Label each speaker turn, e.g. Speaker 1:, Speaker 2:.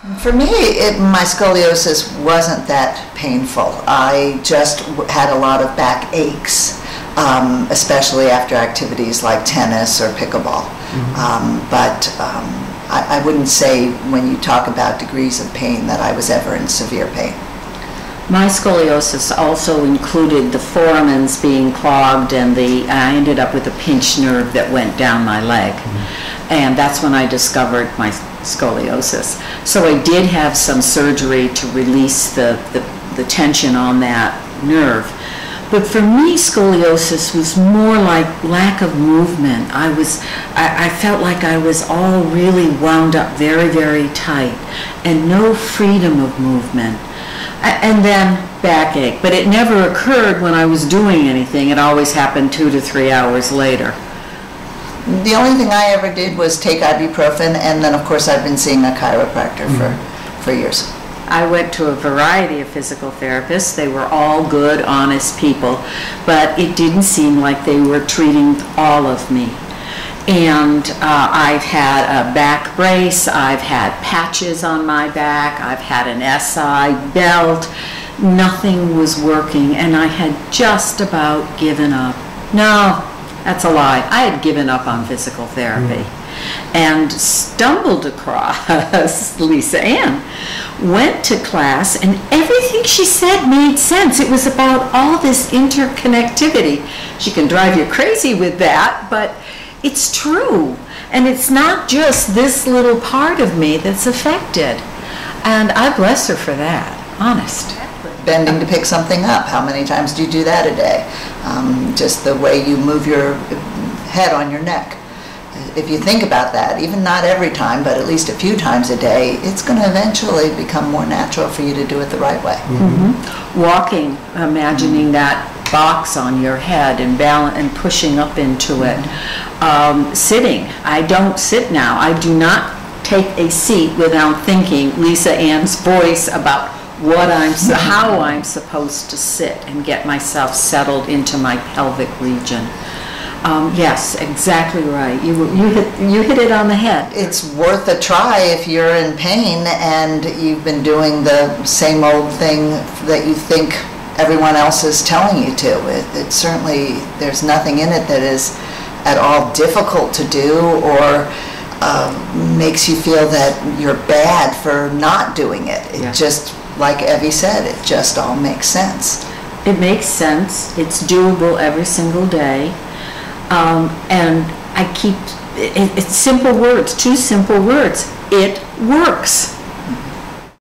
Speaker 1: For me, my scoliosis wasn't that painful. I just had a lot of back aches, especially after activities like tennis or pickleball. I wouldn't say when you talk about degrees of pain that I was ever in severe pain.
Speaker 2: My scoliosis also included the foramens being clogged, and I ended up with a pinched nerve that went down my leg. And that's when I discovered my scoliosis. So I did have some surgery to release the tension on that nerve. But for me, scoliosis was more like lack of movement. I felt like I was all really wound up very, very tight and no freedom of movement. And then backache, but it never occurred when I was doing anything. It always happened 2 to 3 hours later.
Speaker 1: The only thing I ever did was take ibuprofen, and then of course I've been seeing a chiropractor for years.
Speaker 2: I went to a variety of physical therapists. They were all good, honest people, but it didn't seem like they were treating all of me. And I've had a back brace, I've had patches on my back, I've had an SI belt. Nothing was working, and I had just about given up. No, that's a lie. I had given up on physical therapy and stumbled across Lisa Ann. Went to class, and everything she said made sense. It was about all this interconnectivity. She can drive you crazy with that, but it's true. And it's not just this little part of me that's affected. And I bless her for that, honest.
Speaker 1: Bending to pick something up, how many times do you do that a day? Just the way you move your head on your neck. If you think about that, even not every time, but at least a few times a day, it's going to eventually become more natural for you to do it the right way.
Speaker 2: Walking, imagining that box on your head and balance and pushing up into it. Sitting, I don't sit now. I do not take a seat without thinking Lisa Ann's voice about how I'm supposed to sit and get myself settled into my pelvic region. Yes, exactly right. You hit it on the head.
Speaker 1: It's worth a try if you're in pain and you've been doing the same old thing that you think everyone else is telling you to. It certainly, there's nothing in it that is at all difficult to do or makes you feel that you're bad for not doing it. It just, like Evie said, it just all makes sense.
Speaker 2: It makes sense. It's doable every single day. And I keep, it's simple words, 2 simple words. It works.